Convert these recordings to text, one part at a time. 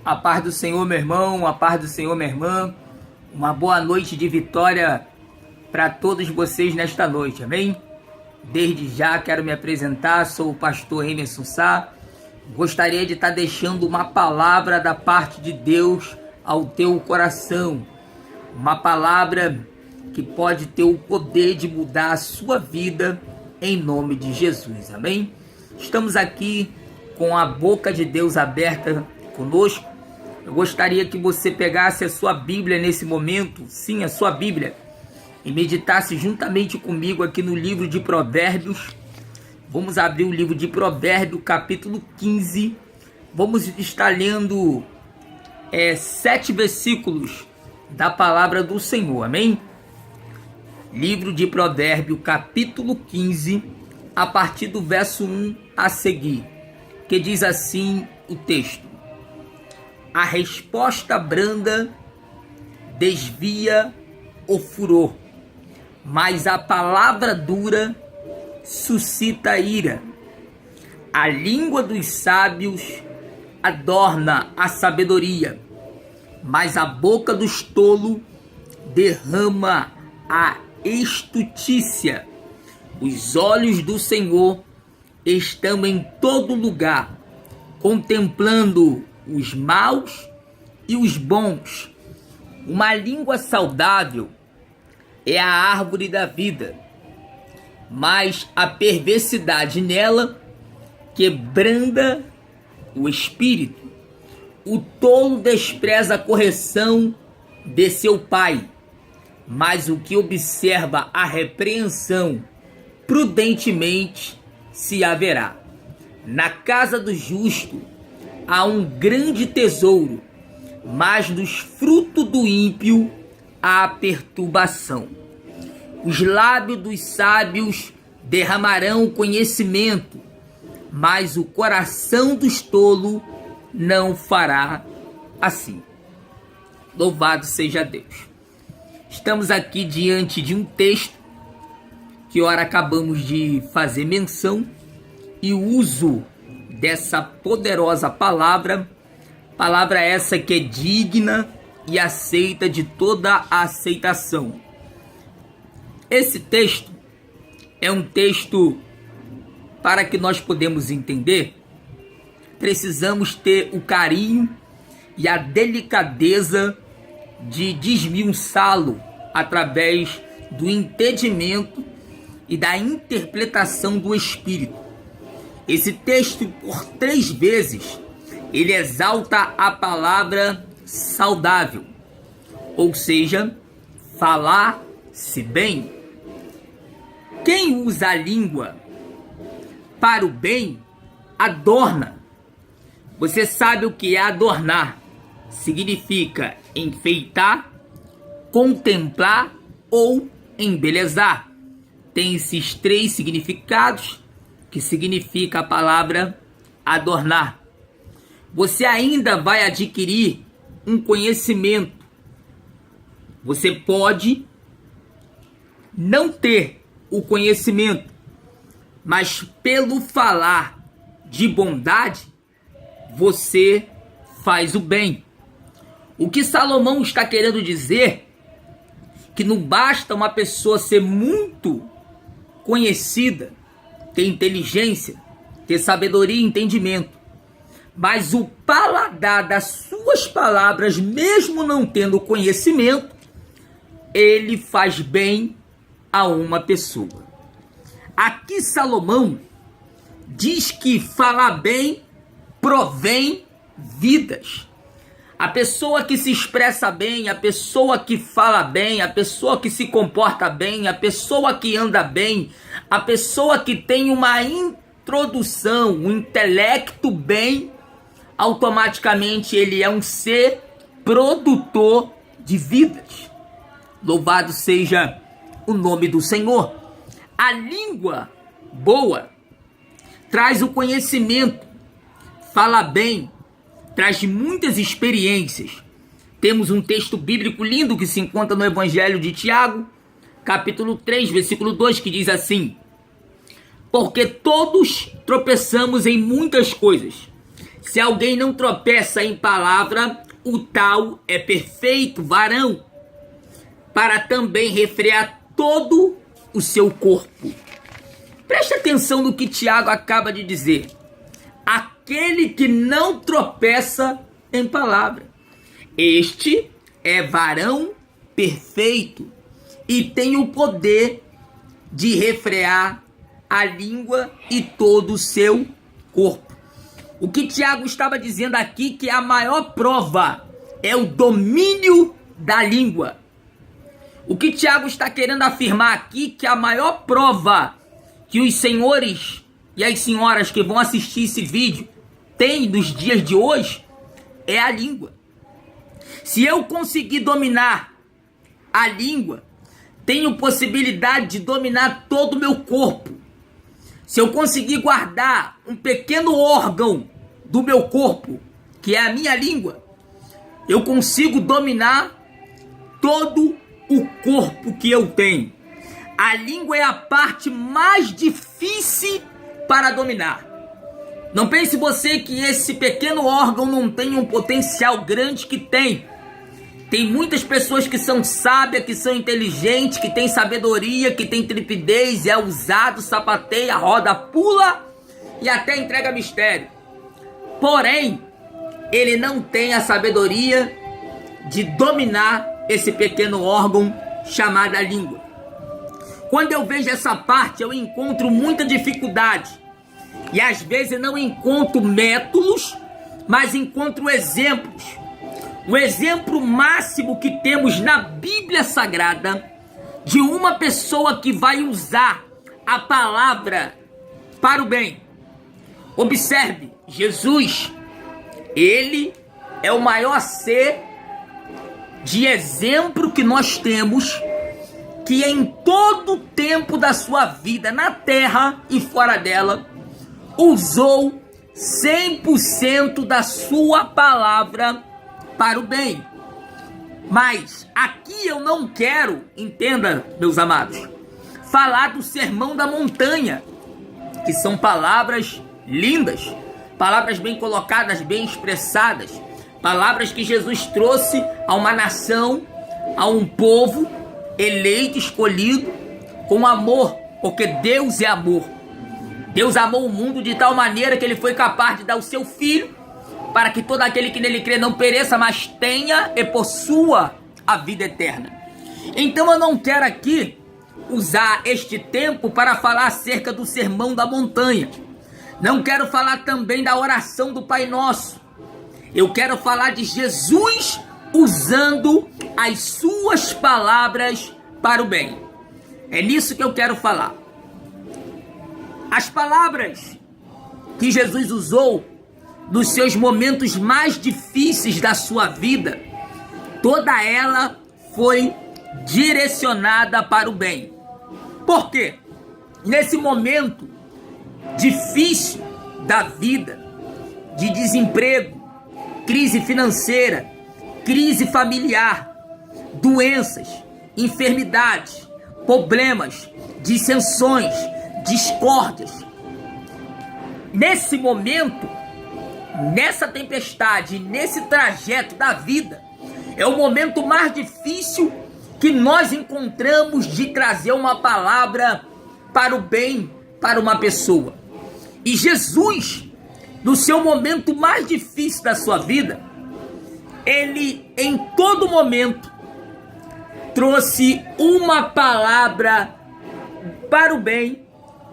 A paz do Senhor, meu irmão, a paz do Senhor, minha irmã. Uma boa noite de vitória para todos vocês nesta noite, amém? Desde já quero me apresentar, sou o pastor Emerson Sá. Gostaria de estar deixando uma palavra da parte de Deus ao teu coração. Uma palavra que pode ter o poder de mudar a sua vida em nome de Jesus, amém? Estamos aqui com a boca de Deus aberta conosco. Eu gostaria que você pegasse a sua Bíblia nesse momento, sim, a sua Bíblia, e meditasse juntamente comigo aqui no livro de Provérbios. Vamos abrir o livro de Provérbios, capítulo 15. Vamos estar lendo 7 versículos da palavra do Senhor, amém? Livro de Provérbios, capítulo 15, a partir do verso 1 a seguir, que diz assim o texto: a resposta branda desvia o furor, mas a palavra dura suscita ira. A língua dos sábios adorna a sabedoria, mas a boca dos tolos derrama a estutícia. Os olhos do Senhor estão em todo lugar, contemplando os maus e os bons. Uma língua saudável é a árvore da vida, mas a perversidade nela quebranta o espírito. O tolo despreza a correção de seu pai, mas o que observa a repreensão prudentemente se haverá. Na casa do justo há um grande tesouro, mas dos frutos do ímpio há perturbação. Os lábios dos sábios derramarão conhecimento, mas o coração dos tolos não fará assim. Louvado seja Deus. Estamos aqui diante de um texto que ora acabamos de fazer menção, e o uso dessa poderosa palavra essa que é digna e aceita de toda a aceitação. Esse texto é um texto, para que nós podemos entender, precisamos ter o carinho e a delicadeza de desmiuçá-lo através do entendimento e da interpretação do Espírito. Esse texto, por 3 vezes, ele exalta a palavra saudável, ou seja, falar-se bem. Quem usa a língua para o bem, adorna. Você sabe o que é adornar? Significa enfeitar, contemplar ou embelezar. Tem esses 3 significados que significa a palavra adornar. Você ainda vai adquirir um conhecimento. Você pode não ter o conhecimento, mas pelo falar de bondade, você faz o bem. O que Salomão está querendo dizer, que não basta uma pessoa ser muito conhecida, ter inteligência, ter sabedoria e entendimento, mas o paladar das suas palavras, mesmo não tendo conhecimento, ele faz bem a uma pessoa. Aqui Salomão diz que falar bem provém vidas. A pessoa que se expressa bem, a pessoa que fala bem, a pessoa que se comporta bem, a pessoa que anda bem, a pessoa que tem uma introdução, um intelecto bem, automaticamente ele é um ser produtor de vidas. Louvado seja o nome do Senhor. A língua boa traz o conhecimento, fala bem, traz muitas experiências. Temos um texto bíblico lindo que se encontra no Evangelho de Tiago, capítulo 3, versículo 2, que diz assim: porque todos tropeçamos em muitas coisas, Se alguém não tropeça em palavra, o tal é perfeito, varão, para também refrear todo o seu corpo. Preste atenção no que Tiago acaba de dizer. Aquele que não tropeça em palavra, este é varão perfeito e tem o poder de refrear a língua e todo o seu corpo. O que Tiago estava dizendo aqui que a maior prova é o domínio da língua. O que Tiago está querendo afirmar aqui que a maior prova que os senhores e as senhoras que vão assistir esse vídeo têm nos dias de hoje é a língua. Se eu conseguir dominar a língua, tenho possibilidade de dominar todo o meu corpo. Se eu conseguir guardar um pequeno órgão do meu corpo, que é a minha língua, eu consigo dominar todo o corpo que eu tenho. A língua é a parte mais difícil para dominar. Não pense você que esse pequeno órgão não tem um potencial grande que tem. Tem muitas pessoas que são sábias, que são inteligentes, que têm sabedoria, que têm trepidez, é usado, sapateia, roda, pula e até entrega mistério. Porém, ele não tem a sabedoria de dominar esse pequeno órgão chamado língua. Quando eu vejo essa parte, eu encontro muita dificuldade. E às vezes eu não encontro métodos, mas encontro exemplos. O exemplo máximo que temos na Bíblia Sagrada de uma pessoa que vai usar a palavra para o bem. Observe, Jesus, ele é o maior ser de exemplo que nós temos, que em todo o tempo da sua vida, na terra e fora dela, usou 100% da sua palavra para o bem. Mas aqui eu não quero, entenda, meus amados, falar do Sermão da Montanha, que são palavras lindas, palavras bem colocadas, bem expressadas, palavras que Jesus trouxe a uma nação, a um povo eleito, escolhido, com amor, porque Deus é amor. Deus amou o mundo de tal maneira que ele foi capaz de dar o seu Filho, para que todo aquele que nele crê não pereça, mas tenha e possua a vida eterna. Então eu não quero aqui usar este tempo para falar acerca do Sermão da Montanha. Não quero falar também da oração do Pai Nosso. Eu quero falar de Jesus usando as suas palavras para o bem. É nisso que eu quero falar. As palavras que Jesus usou nos seus momentos mais difíceis da sua vida, toda ela foi direcionada para o bem. Por quê? Nesse momento difícil da vida, de desemprego, crise financeira, crise familiar, doenças, enfermidades, problemas, dissensões, discórdias. Nesse momento, nessa tempestade, nesse trajeto da vida, é o momento mais difícil que nós encontramos de trazer uma palavra para o bem, para uma pessoa. E Jesus, no seu momento mais difícil da sua vida, ele em todo momento trouxe uma palavra para o bem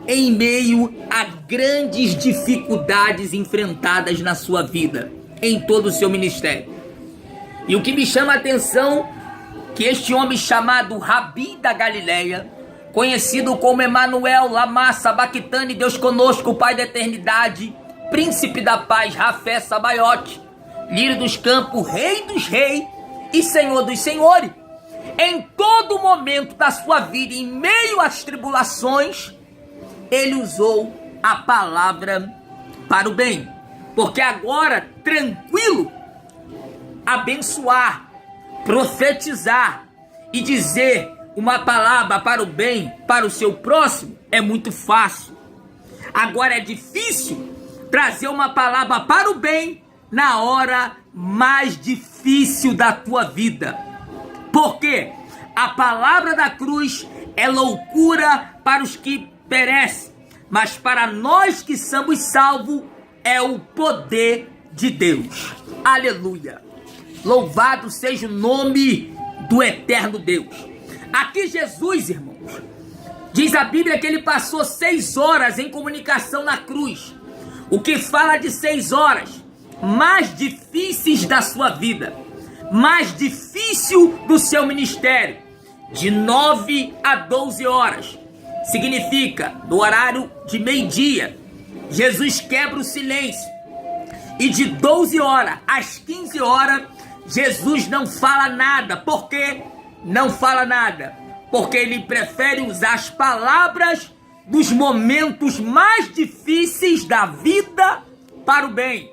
em meio a grandes dificuldades enfrentadas na sua vida, em todo o seu ministério. E o que me chama a atenção, que este homem chamado Rabi da Galileia, conhecido como Emanuel, Lama Sabactani, Deus conosco, Pai da eternidade, Príncipe da paz, Rafé Sabaiote, Lírio dos campos, Rei dos reis e Senhor dos senhores, em todo momento da sua vida, em meio às tribulações, ele usou a palavra para o bem. Porque agora, tranquilo, abençoar, profetizar e dizer uma palavra para o bem, para o seu próximo, é muito fácil. Agora é difícil trazer uma palavra para o bem na hora mais difícil da tua vida. Porque a palavra da cruz é loucura para os que perecem, mas para nós que somos salvos é o poder de Deus. Aleluia! Louvado seja o nome do eterno Deus. Aqui Jesus, irmãos, diz a Bíblia que ele passou 6 horas em comunicação na cruz. O que fala de 6 horas mais difíceis da sua vida, mais difícil do seu ministério, de 9 a 12 horas. Significa, no horário de meio-dia, Jesus quebra o silêncio. E de 12 horas às 15 horas, Jesus não fala nada. Por quê? Não fala nada. Porque ele prefere usar as palavras dos momentos mais difíceis da vida para o bem.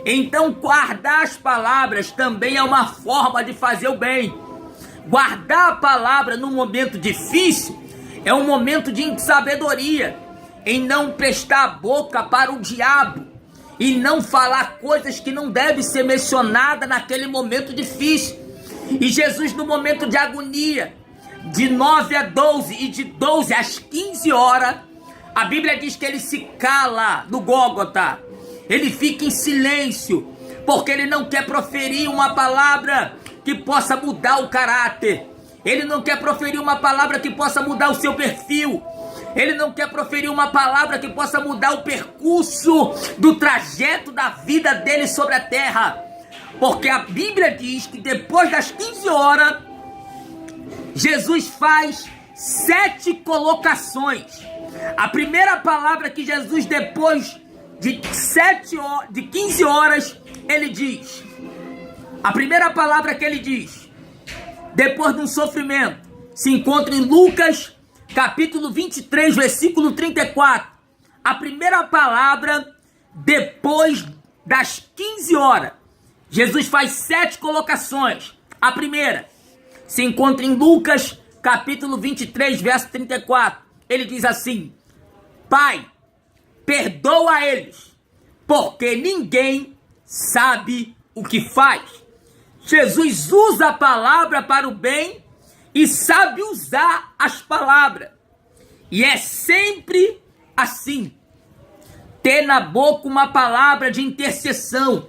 Então, guardar as palavras também é uma forma de fazer o bem. Guardar a palavra num momento difícil é um momento de sabedoria, em não prestar a boca para o diabo e não falar coisas que não devem ser mencionadas naquele momento difícil. E Jesus, no momento de agonia, de 9 a 12 e de 12 às 15 horas, a Bíblia diz que ele se cala no Gólgota. Ele fica em silêncio, porque ele não quer proferir uma palavra que possa mudar o caráter. Ele não quer proferir uma palavra que possa mudar o seu perfil. Ele não quer proferir uma palavra que possa mudar o percurso do trajeto da vida dele sobre a terra. Porque a Bíblia diz que depois das 15 horas, Jesus faz 7 colocações. A primeira palavra que Jesus, depois de 15 horas, ele diz. A primeira palavra que ele diz, depois de um sofrimento, se encontra em Lucas, capítulo 23, versículo 34. A primeira palavra, depois das 15 horas, Jesus faz 7 colocações. A primeira se encontra em Lucas, capítulo 23, verso 34. Ele diz assim: Pai, perdoa eles, porque ninguém sabe o que faz. Jesus usa a palavra para o bem e sabe usar as palavras. E é sempre assim. Ter na boca uma palavra de intercessão.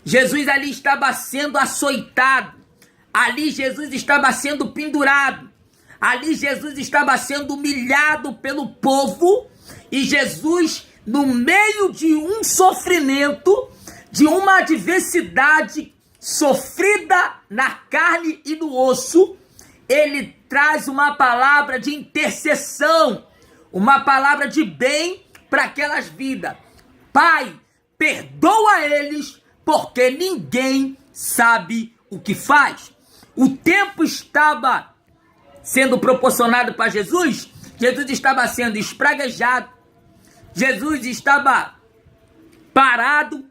Jesus ali estava sendo açoitado. Ali Jesus estava sendo pendurado. Ali Jesus estava sendo humilhado pelo povo. E Jesus, no meio de um sofrimento, de uma adversidade sofrida na carne e no osso, ele traz uma palavra de intercessão, uma palavra de bem para aquelas vidas. Pai, perdoa eles, porque ninguém sabe o que faz. O tempo estava sendo proporcionado para Jesus. Jesus estava sendo espraguejado. Jesus estava parado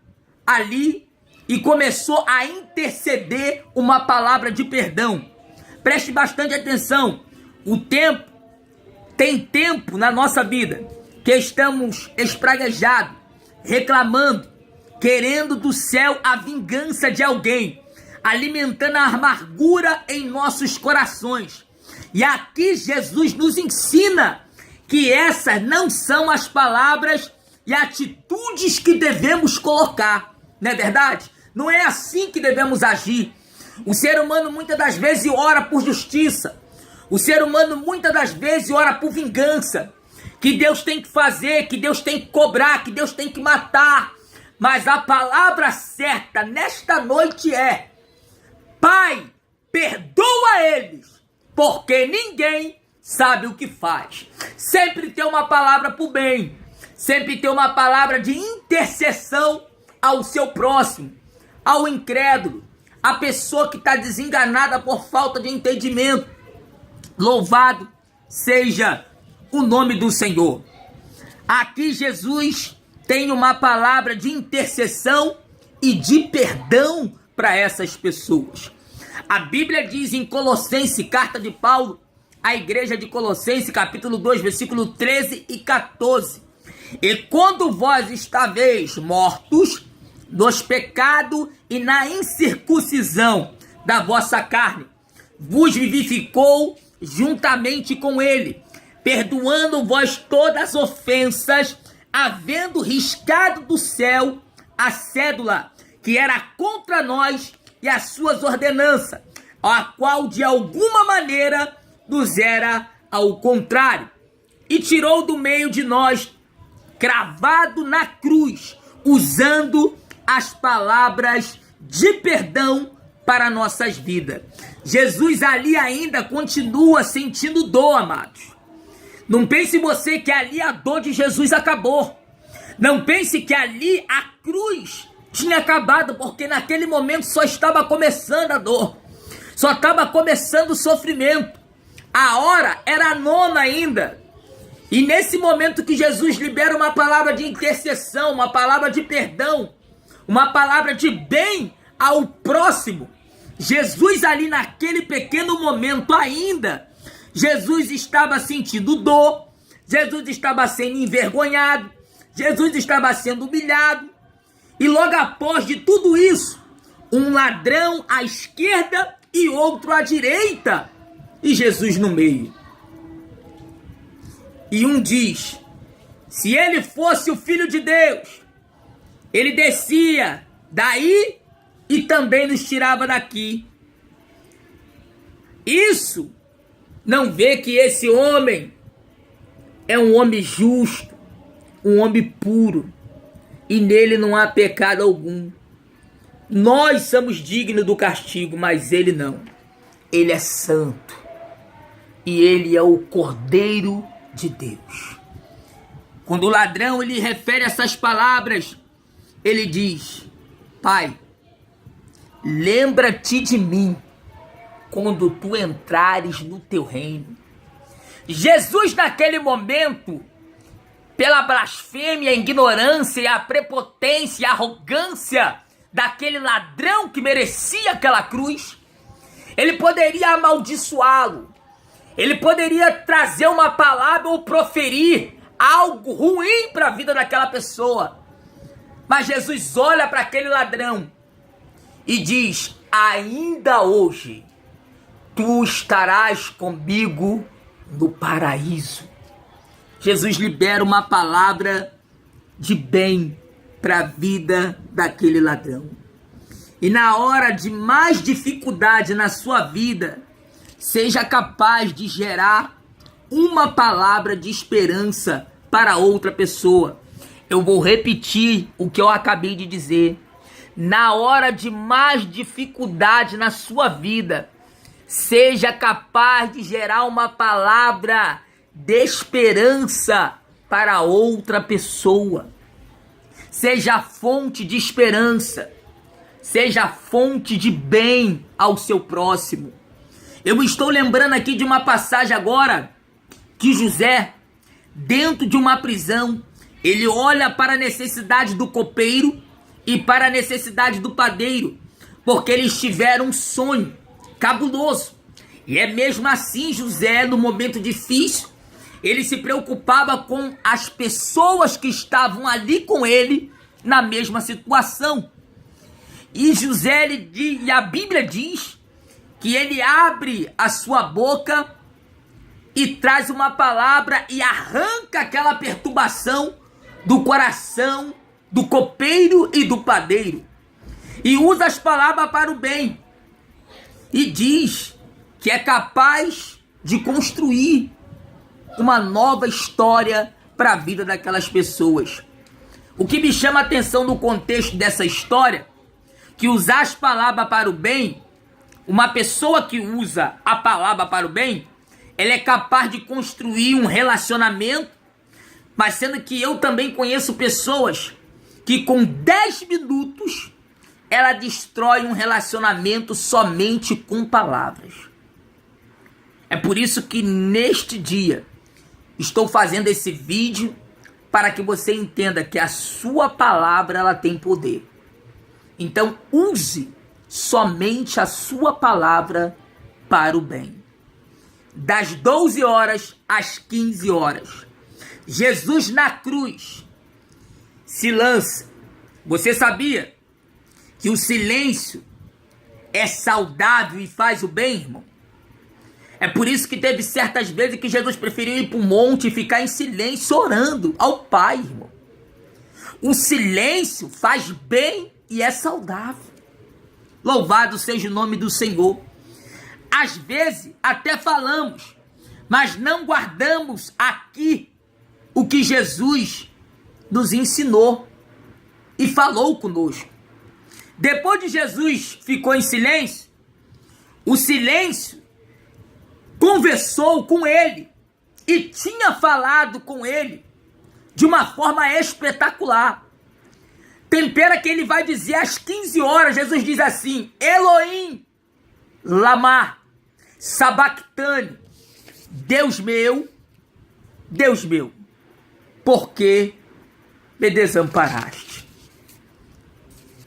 ali e começou a interceder uma palavra de perdão. Preste bastante atenção. Tem tempo na nossa vida que estamos espraguejados, reclamando, querendo do céu a vingança de alguém, alimentando a amargura em nossos corações. E aqui Jesus nos ensina que essas não são as palavras e atitudes que devemos colocar. Não é verdade? Não é assim que devemos agir. O ser humano muitas das vezes ora por justiça. O ser humano muitas das vezes ora por vingança. Que Deus tem que fazer, que Deus tem que cobrar, que Deus tem que matar. Mas a palavra certa nesta noite é: Pai, perdoa eles, porque ninguém sabe o que faz. Sempre tem uma palavra para o bem. Sempre tem uma palavra de intercessão ao seu próximo, ao incrédulo, a pessoa que está desenganada por falta de entendimento. Louvado seja o nome do Senhor. Aqui Jesus tem uma palavra de intercessão e de perdão para essas pessoas. A Bíblia diz em Colossenses, carta de Paulo à igreja de Colossenses, capítulo 2, versículo 13 e 14. E quando vós estáveis mortos nos pecados e na incircuncisão da vossa carne, vos vivificou juntamente com ele, perdoando vós todas as ofensas, havendo riscado do céu a cédula que era contra nós e as suas ordenanças, a qual de alguma maneira nos era ao contrário, e tirou do meio de nós, cravado na cruz, usando as palavras de perdão para nossas vidas. Jesus ali ainda continua sentindo dor, amados. Não pense você que ali a dor de Jesus acabou. Não pense que ali a cruz tinha acabado, porque naquele momento só estava começando a dor. Só estava começando o sofrimento. A hora era a nona ainda. E nesse momento que Jesus libera uma palavra de intercessão, uma palavra de perdão, uma palavra de bem ao próximo, Jesus ali naquele pequeno momento ainda, Jesus estava sentindo dor, Jesus estava sendo envergonhado, Jesus estava sendo humilhado. E logo após de tudo isso, um ladrão à esquerda e outro à direita, e Jesus no meio. E um diz, se ele fosse o Filho de Deus, ele descia daí e também nos tirava daqui. Isso não vê que esse homem é um homem justo, um homem puro, e nele não há pecado algum. Nós somos dignos do castigo, mas ele não. Ele é santo. E ele é o Cordeiro de Deus. Quando o ladrão ele refere essas palavras, ele diz, Pai, lembra-te de mim quando tu entrares no teu reino. Jesus naquele momento, pela blasfêmia, a ignorância, a prepotência, a arrogância daquele ladrão que merecia aquela cruz, ele poderia amaldiçoá-lo, ele poderia trazer uma palavra ou proferir algo ruim para a vida daquela pessoa. Mas Jesus olha para aquele ladrão e diz, ainda hoje tu estarás comigo no paraíso. Jesus libera uma palavra de bem para a vida daquele ladrão. E na hora de mais dificuldade na sua vida, seja capaz de gerar uma palavra de esperança para outra pessoa. Eu vou repetir o que eu acabei de dizer. Na hora de mais dificuldade na sua vida, seja capaz de gerar uma palavra de esperança para outra pessoa. Seja fonte de esperança. Seja fonte de bem ao seu próximo. Eu estou lembrando aqui de uma passagem agora que José, dentro de uma prisão, ele olha para a necessidade do copeiro e para a necessidade do padeiro, porque eles tiveram um sonho cabuloso. E é mesmo assim, José, no momento difícil, ele se preocupava com as pessoas que estavam ali com ele na mesma situação. E José, e a Bíblia diz que ele abre a sua boca e traz uma palavra e arranca aquela perturbação do coração do copeiro e do padeiro. E usa as palavras para o bem. E diz que é capaz de construir uma nova história para a vida daquelas pessoas. O que me chama a atenção no contexto dessa história, que usar as palavras para o bem, uma pessoa que usa a palavra para o bem, ela é capaz de construir um relacionamento, mas sendo que eu também conheço pessoas que com 10 minutos ela destrói um relacionamento somente com palavras. É por isso que neste dia estou fazendo esse vídeo para que você entenda que a sua palavra ela tem poder. Então use somente a sua palavra para o bem. Das 12 horas às 15 horas, Jesus na cruz, se lança. Você sabia que o silêncio é saudável e faz o bem, irmão? É por isso que teve certas vezes que Jesus preferiu ir para o monte e ficar em silêncio orando ao Pai, irmão. O silêncio faz bem e é saudável. Louvado seja o nome do Senhor. Às vezes até falamos, mas não guardamos aqui o que Jesus nos ensinou e falou conosco. Depois de Jesus ficou em silêncio, o silêncio conversou com ele e tinha falado com ele de uma forma espetacular. Tempera que ele vai dizer às 15 horas, Jesus diz assim: Elohim, lama, sabactane, Deus meu, por que me desamparaste?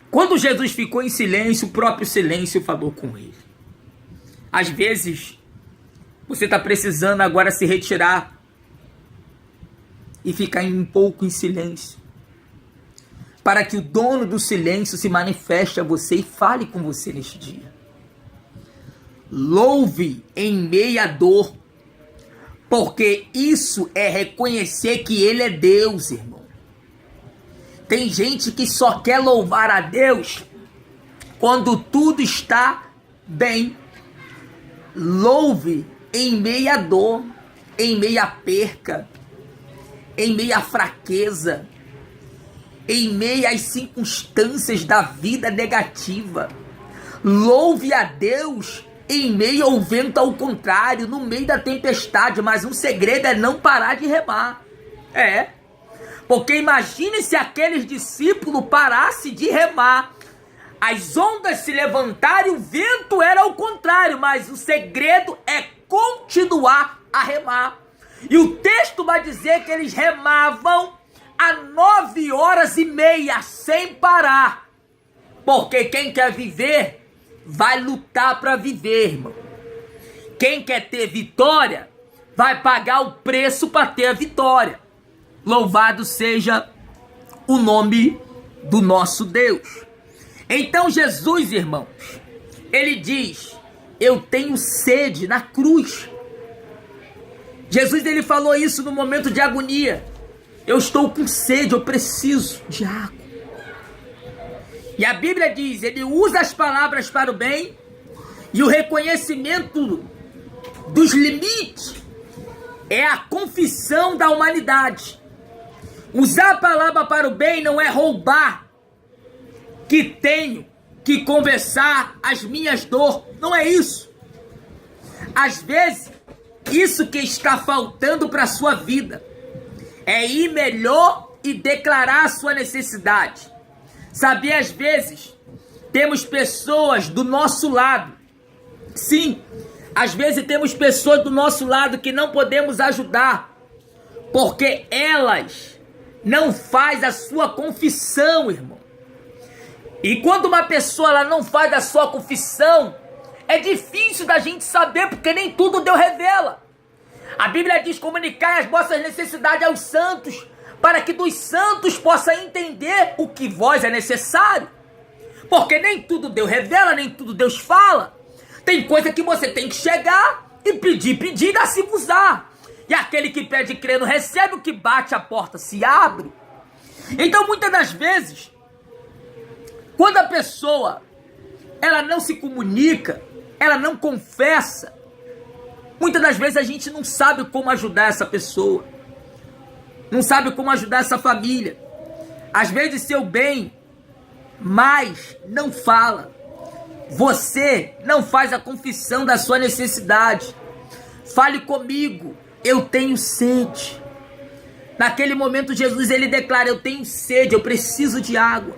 Quando Jesus ficou em silêncio, o próprio silêncio falou com ele. Às vezes, você está precisando agora se retirar e ficar um pouco em silêncio, para que o dono do silêncio se manifeste a você e fale com você neste dia. Louve em meia dor, porque isso é reconhecer que Ele é Deus, irmão. Tem gente que só quer louvar a Deus quando tudo está bem. Louve em meia dor, em meia perca, em meia fraqueza, em meio às circunstâncias da vida negativa. Louve a Deus em meio ao vento ao contrário, no meio da tempestade, mas um segredo é não parar de remar. Porque imagine se aqueles discípulos parassem de remar, as ondas se levantaram e o vento era ao contrário, mas o segredo é continuar a remar. E o texto vai dizer que eles remavam a 9h30 sem parar. Porque quem quer viver, vai lutar para viver, irmão. Quem quer ter vitória, vai pagar o preço para ter a vitória. Louvado seja o nome do nosso Deus. Então Jesus, irmãos, ele diz: eu tenho sede na cruz. Jesus, ele falou isso no momento de agonia. Eu estou com sede, eu preciso de água. E a Bíblia diz, ele usa as palavras para o bem e o reconhecimento dos limites é a confissão da humanidade. Usar a palavra para o bem não é roubar, que tenho que conversar as minhas dores. Não é isso. Às vezes, isso que está faltando para a sua vida é ir melhor e declarar a sua necessidade. Sabe, às vezes, temos pessoas do nosso lado. Sim, às vezes temos pessoas do nosso lado que não podemos ajudar, porque elas não faz a sua confissão, irmão. E quando uma pessoa ela não faz a sua confissão, é difícil da gente saber, porque nem tudo Deus revela. A Bíblia diz: comunicar as vossas necessidades aos santos, para que dos santos possa entender o que vós é necessário. Porque nem tudo Deus revela, nem tudo Deus fala. Tem coisa que você tem que chegar e pedir, e dá-se-vos-á. E aquele que pede e crê não recebe, o que bate a porta se abre. Então muitas das vezes, quando a pessoa ela não se comunica, ela não confessa, muitas das vezes a gente não sabe como ajudar essa pessoa, não sabe como ajudar essa família. Às vezes seu bem, mas não fala. Você não faz a confissão da sua necessidade. Fale comigo, eu tenho sede. Naquele momento Jesus ele declara: eu tenho sede, eu preciso de água.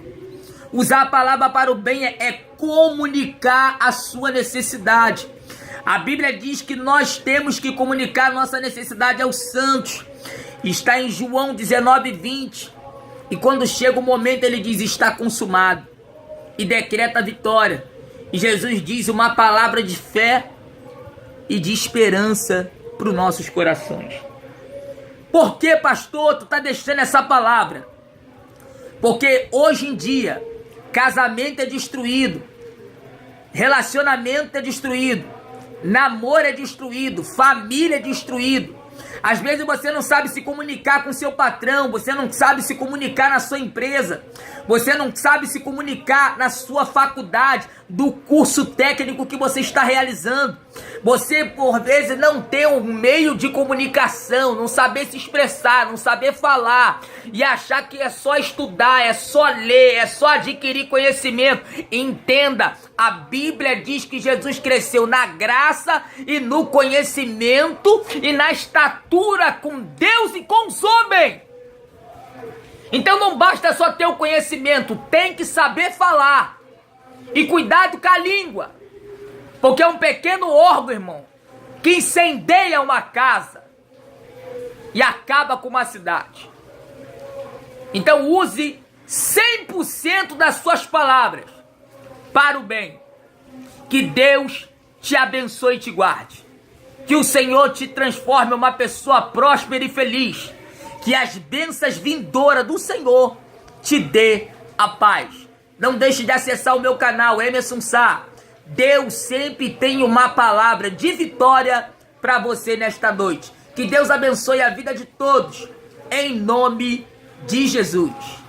Usar a palavra para o bem é comunicar a sua necessidade. A Bíblia diz que nós temos que comunicar a nossa necessidade aos santos. Está em João 19:20. E quando chega o momento ele diz: está consumado. E decreta a vitória. E Jesus diz uma palavra de fé e de esperança para os nossos corações. Por que, pastor, tu está deixando essa palavra? Porque hoje em dia, casamento é destruído, relacionamento é destruído, namoro é destruído, família é destruído. Às vezes você não sabe se comunicar com seu patrão, você não sabe se comunicar na sua empresa, você não sabe se comunicar na sua faculdade, do curso técnico que você está realizando. Você, por vezes, não tem um meio de comunicação, não saber se expressar, não saber falar, e achar que é só estudar, é só ler, é só adquirir conhecimento. Entenda, a Bíblia diz que Jesus cresceu na graça e no conhecimento e na estatura com Deus e com os homens. Então não basta só ter o conhecimento, tem que saber falar. E cuidado com a língua, porque é um pequeno órgão, irmão, que incendeia uma casa e acaba com uma cidade. Então use 100% das suas palavras para o bem. Que Deus te abençoe e te guarde. Que o Senhor te transforme em uma pessoa próspera e feliz. Que as bênçãos vindouras do Senhor te dê a paz. Não deixe de acessar o meu canal, Emerson Sá. Deus sempre tem uma palavra de vitória para você nesta noite. Que Deus abençoe a vida de todos, em nome de Jesus.